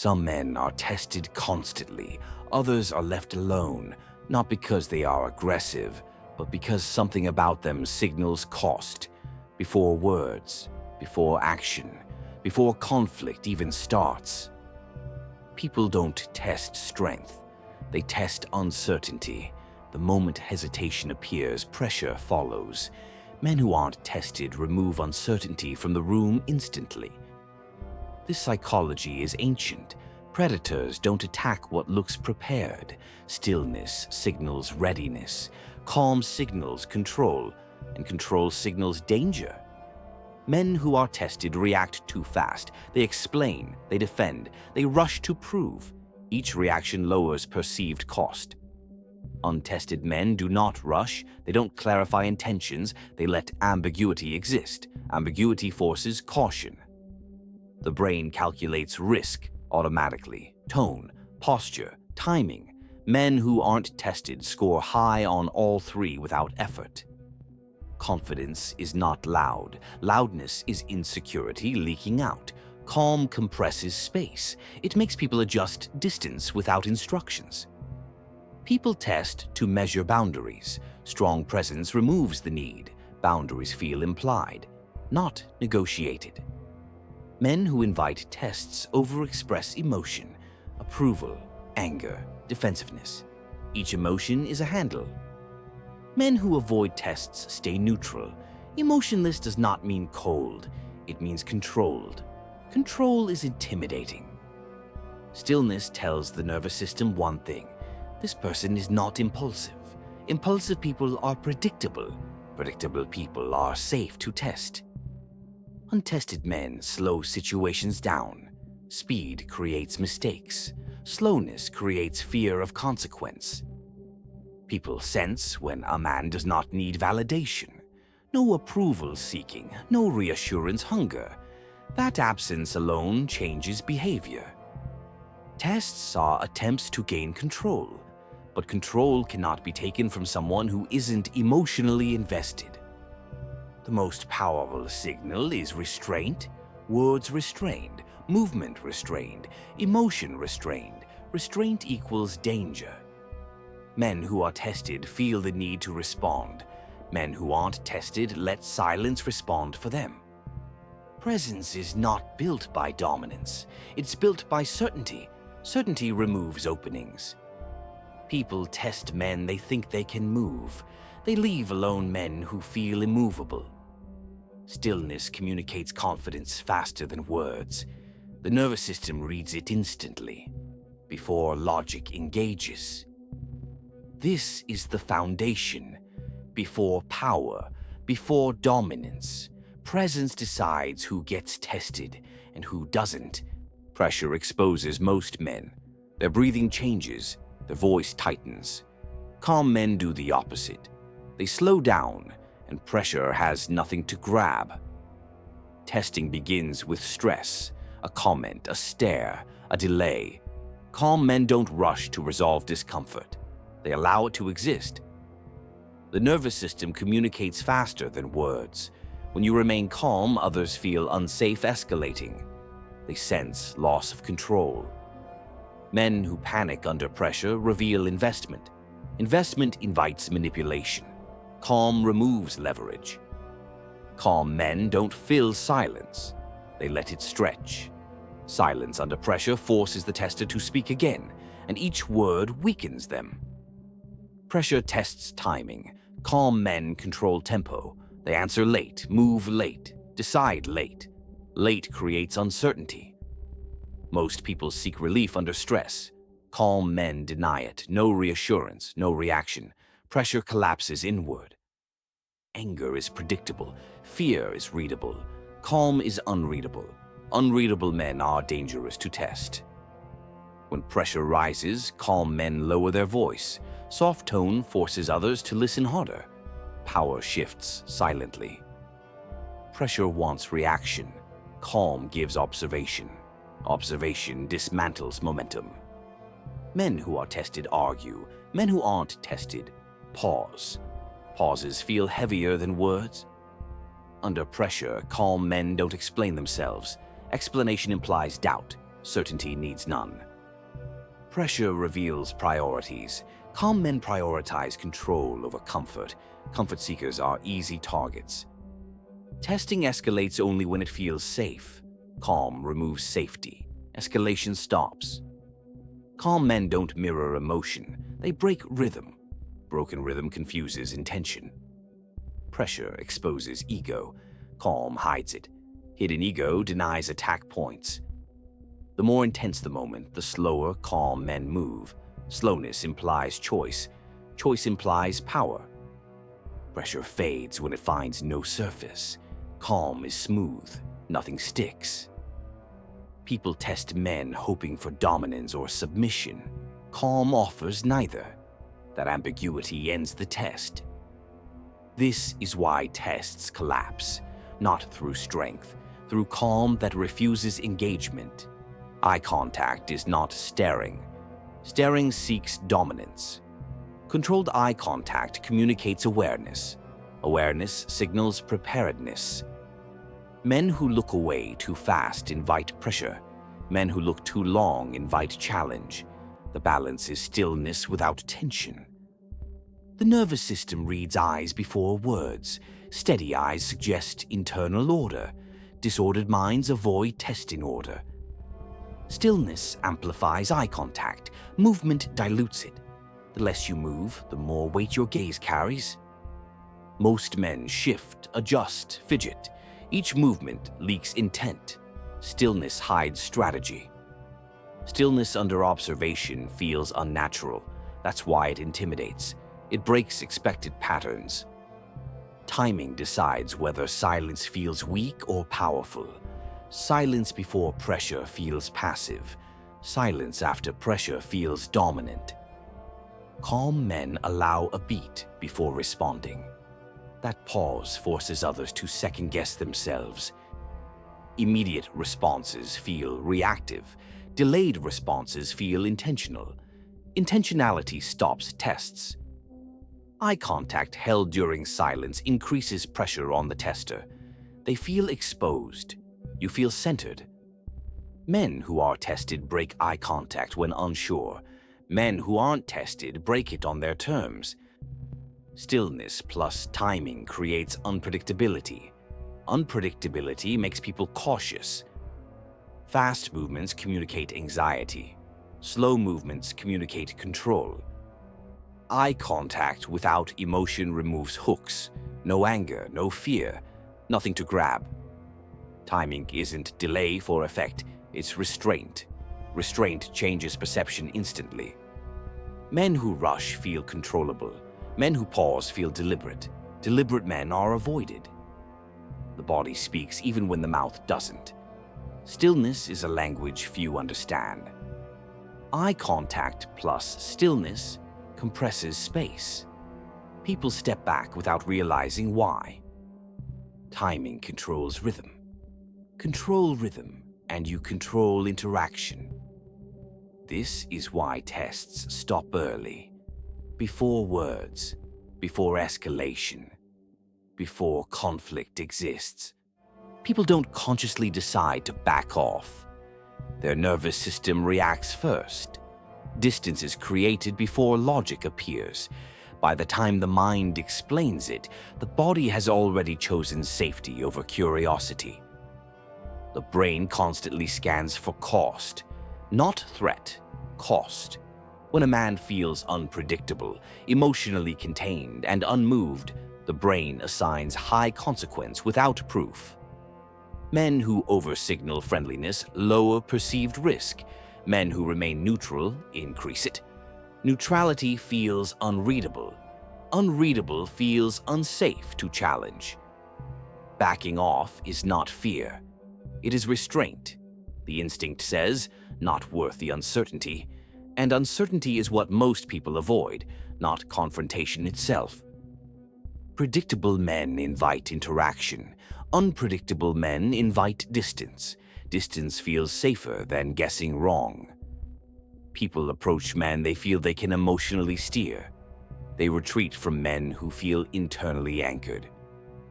Some men are tested constantly, others are left alone, not because they are aggressive, but because something about them signals cost, before words, before action, before conflict even starts. People don't test strength, they test uncertainty. The moment hesitation appears, pressure follows. Men who aren't tested remove uncertainty from the room instantly. This psychology is ancient. Predators don't attack what looks prepared. Stillness signals readiness. Calm signals control, and control signals danger. Men who are tested react too fast. They explain, they defend, they rush to prove. Each reaction lowers perceived cost. Untested men do not rush, they don't clarify intentions, they let ambiguity exist. Ambiguity forces caution. The brain calculates risk automatically, tone, posture, timing. Men who aren't tested score high on all three without effort. Confidence is not loud. Loudness is insecurity leaking out. Calm compresses space. It makes people adjust distance without instructions. People test to measure boundaries. Strong presence removes the need. Boundaries feel implied, not negotiated. Men who invite tests overexpress emotion, approval, anger, defensiveness. Each emotion is a handle. Men who avoid tests stay neutral. Emotionless does not mean cold, it means controlled. Control is intimidating. Stillness tells the nervous system one thing: this person is not impulsive. Impulsive people are predictable. Predictable people are safe to test. Untested men slow situations down. Speed creates mistakes. Slowness creates fear of consequence. People sense when a man does not need validation. No approval seeking, no reassurance hunger. That absence alone changes behavior. Tests are attempts to gain control, but control cannot be taken from someone who isn't emotionally invested. The most powerful signal is restraint. Words restrained, movement restrained, emotion restrained. Restraint equals danger. Men who are tested feel the need to respond. Men who aren't tested let silence respond for them. Presence is not built by dominance. It's built by certainty. Certainty removes openings. People test men they think they can move. They leave alone men who feel immovable. Stillness communicates confidence faster than words. The nervous system reads it instantly, before logic engages. This is the foundation. Before power, before dominance, presence decides who gets tested and who doesn't. Pressure exposes most men. Their breathing changes, their voice tightens. Calm men do the opposite. They slow down, and pressure has nothing to grab. Testing begins with stress, a comment, a stare, a delay. Calm men don't rush to resolve discomfort. They allow it to exist. The nervous system communicates faster than words. When you remain calm, others feel unsafe escalating. They sense loss of control. Men who panic under pressure reveal investment. Investment invites manipulation. Calm removes leverage. Calm men don't fill silence. They let it stretch. Silence under pressure forces the tester to speak again, and each word weakens them. Pressure tests timing. Calm men control tempo. They answer late, move late, decide late. Late creates uncertainty. Most people seek relief under stress. Calm men deny it. No reassurance, no reaction. Pressure collapses inward. Anger is predictable. Fear is readable. Calm is unreadable. Unreadable men are dangerous to test. When pressure rises, calm men lower their voice. Soft tone forces others to listen harder. Power shifts silently. Pressure wants reaction. Calm gives observation. Observation dismantles momentum. Men who are tested argue. Men who aren't tested pause. Pauses feel heavier than words. Under pressure, calm men don't explain themselves. Explanation implies doubt. Certainty needs none. Pressure reveals priorities. Calm men prioritize control over comfort. Comfort seekers are easy targets. Testing escalates only when it feels safe. Calm removes safety. Escalation stops. Calm men don't mirror emotion. They break rhythm. Broken rhythm confuses intention. Pressure exposes ego. Calm hides it. Hidden ego denies attack points. The more intense the moment, the slower calm men move. Slowness implies choice. Choice implies power. Pressure fades when it finds no surface. Calm is smooth. Nothing sticks. People test men hoping for dominance or submission. Calm offers neither. That ambiguity ends the test. This is why tests collapse, not through strength, through calm that refuses engagement. Eye contact is not staring. Staring seeks dominance. Controlled eye contact communicates awareness. Awareness signals preparedness. Men who look away too fast invite pressure. Men who look too long invite challenge. The balance is stillness without tension. The nervous system reads eyes before words. Steady eyes suggest internal order. Disordered minds avoid testing order. Stillness amplifies eye contact. Movement dilutes it. The less you move, the more weight your gaze carries. Most men shift, adjust, fidget. Each movement leaks intent. Stillness hides strategy. Stillness under observation feels unnatural. That's why it intimidates. It breaks expected patterns. Timing decides whether silence feels weak or powerful. Silence before pressure feels passive. Silence after pressure feels dominant. Calm men allow a beat before responding. That pause forces others to second-guess themselves. Immediate responses feel reactive. Delayed responses feel intentional. Intentionality stops tests. Eye contact held during silence increases pressure on the tester. They feel exposed. You feel centered. Men who are tested break eye contact when unsure. Men who aren't tested break it on their terms. Stillness plus timing creates unpredictability. Unpredictability makes people cautious. Fast movements communicate anxiety. Slow movements communicate control. Eye contact without emotion removes hooks. No anger, no fear, nothing to grab. Timing isn't delay for effect, it's restraint. Restraint changes perception instantly. Men who rush feel controllable. Men who pause feel deliberate. Deliberate men are avoided. The body speaks even when the mouth doesn't. Stillness is a language few understand. Eye contact plus stillness compresses space. People step back without realizing why. Timing controls rhythm. Control rhythm, and you control interaction. This is why tests stop early. Before words, before escalation, before conflict exists. People don't consciously decide to back off. Their nervous system reacts first. Distance is created before logic appears. By the time the mind explains it, the body has already chosen safety over curiosity. The brain constantly scans for cost, not threat, cost. When a man feels unpredictable, emotionally contained, and unmoved, the brain assigns high consequence without proof. Men who over-signal friendliness lower perceived risk. Men who remain neutral increase it. Neutrality feels unreadable. Unreadable feels unsafe to challenge. Backing off is not fear. It is restraint. The instinct says, not worth the uncertainty. And uncertainty is what most people avoid, not confrontation itself. Predictable men invite interaction. Unpredictable men invite distance. Distance feels safer than guessing wrong. People approach men they feel they can emotionally steer. They retreat from men who feel internally anchored.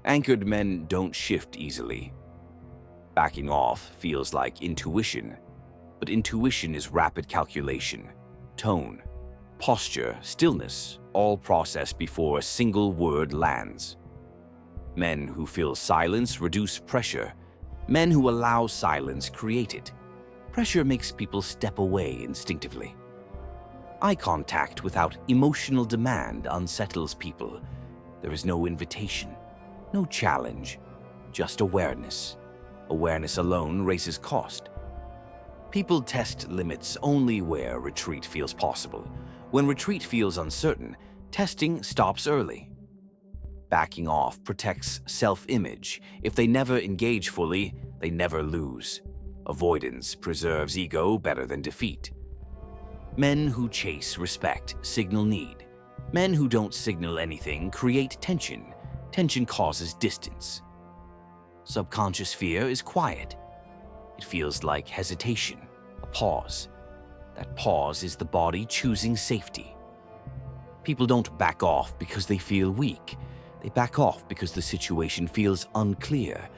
Anchored men don't shift easily. Backing off feels like intuition. But intuition is rapid calculation, tone, posture, stillness, all processed before a single word lands. Men who feel silence reduce pressure. Men who allow silence create it. Pressure makes people step away instinctively. Eye contact without emotional demand unsettles people. There is no invitation, no challenge, just awareness. Awareness alone raises cost. People test limits only where retreat feels possible. When retreat feels uncertain, testing stops early. Backing off protects self-image. If they never engage fully, they never lose. Avoidance preserves ego better than defeat. Men who chase respect signal need. Men who don't signal anything create tension. Tension causes distance. Subconscious fear is quiet. It feels like hesitation, a pause. That pause is the body choosing safety. People don't back off because they feel weak. They back off because the situation feels unclear.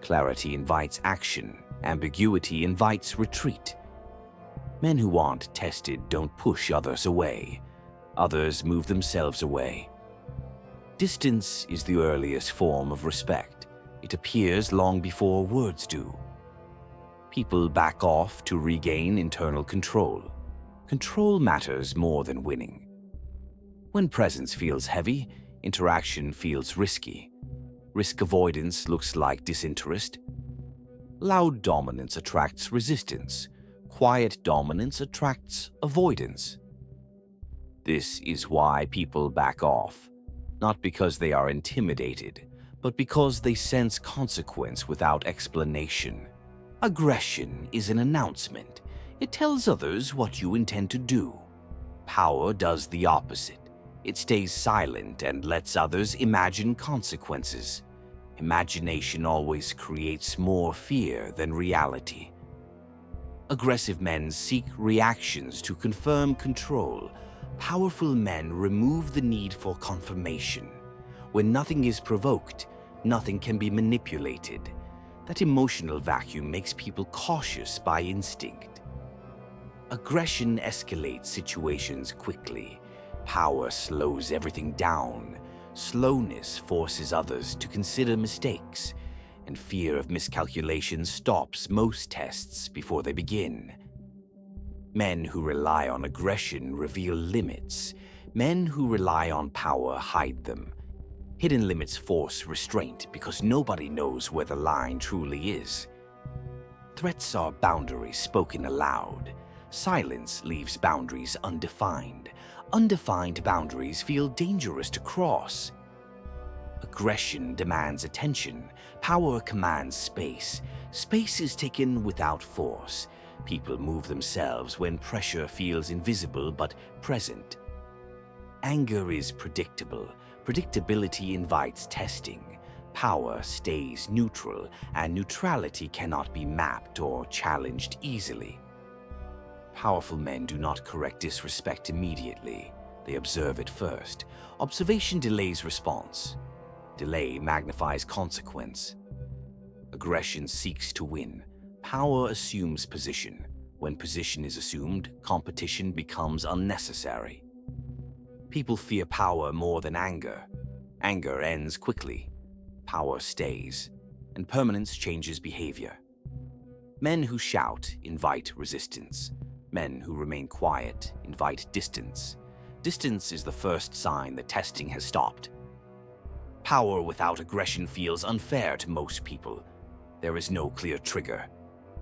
Clarity invites action. Ambiguity invites retreat. Men who aren't tested don't push others away. Others move themselves away. Distance is the earliest form of respect. It appears long before words do. People back off to regain internal control. Control matters more than winning. When presence feels heavy, interaction feels risky. Risk avoidance looks like disinterest. Loud dominance attracts resistance. Quiet dominance attracts avoidance. This is why people back off, not because they are intimidated, but because they sense consequence without explanation. Aggression is an announcement. It tells others what you intend to do. Power does the opposite. It stays silent and lets others imagine consequences. Imagination always creates more fear than reality. Aggressive men seek reactions to confirm control. Powerful men remove the need for confirmation. When nothing is provoked, nothing can be manipulated. That emotional vacuum makes people cautious by instinct. Aggression escalates situations quickly. Power slows everything down. Slowness forces others to consider mistakes, and fear of miscalculation stops most tests before they begin. Men who rely on aggression reveal limits. Men who rely on power hide them. Hidden limits force restraint because nobody knows where the line truly is. Threats are boundaries spoken aloud. Silence leaves boundaries undefined. Undefined boundaries feel dangerous to cross. Aggression demands attention. Power commands space. Space is taken without force. People move themselves when pressure feels invisible but present. Anger is predictable. Predictability invites testing. Power stays neutral, and neutrality cannot be mapped or challenged easily. Powerful men do not correct disrespect immediately. They observe it first. Observation delays response. Delay magnifies consequence. Aggression seeks to win. Power assumes position. When position is assumed, competition becomes unnecessary. People fear power more than anger. Anger ends quickly. Power stays, and permanence changes behavior. Men who shout invite resistance. Men who remain quiet invite distance. Distance is the first sign that testing has stopped. Power without aggression feels unfair to most people. There is no clear trigger,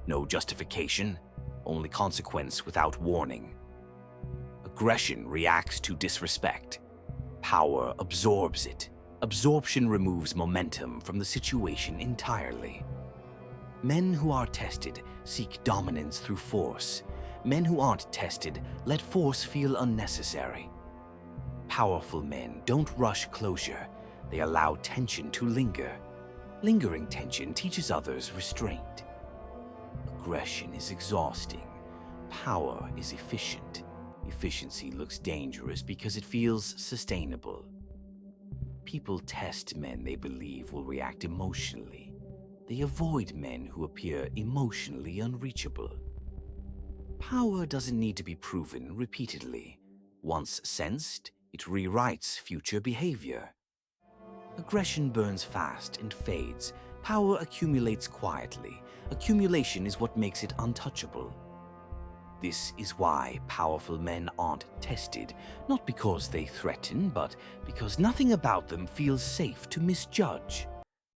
no justification, only consequence without warning. Aggression reacts to disrespect. Power absorbs it. Absorption removes momentum from the situation entirely. Men who are tested seek dominance through force. Men who aren't tested let force feel unnecessary. Powerful men don't rush closure. They allow tension to linger. Lingering tension teaches others restraint. Aggression is exhausting. Power is efficient. Efficiency looks dangerous because it feels sustainable. People test men they believe will react emotionally. They avoid men who appear emotionally unreachable. Power doesn't need to be proven repeatedly. Once sensed, it rewrites future behavior. Aggression burns fast and fades. Power accumulates quietly. Accumulation is what makes it untouchable. This is why powerful men aren't tested, not because they threaten, but because nothing about them feels safe to misjudge.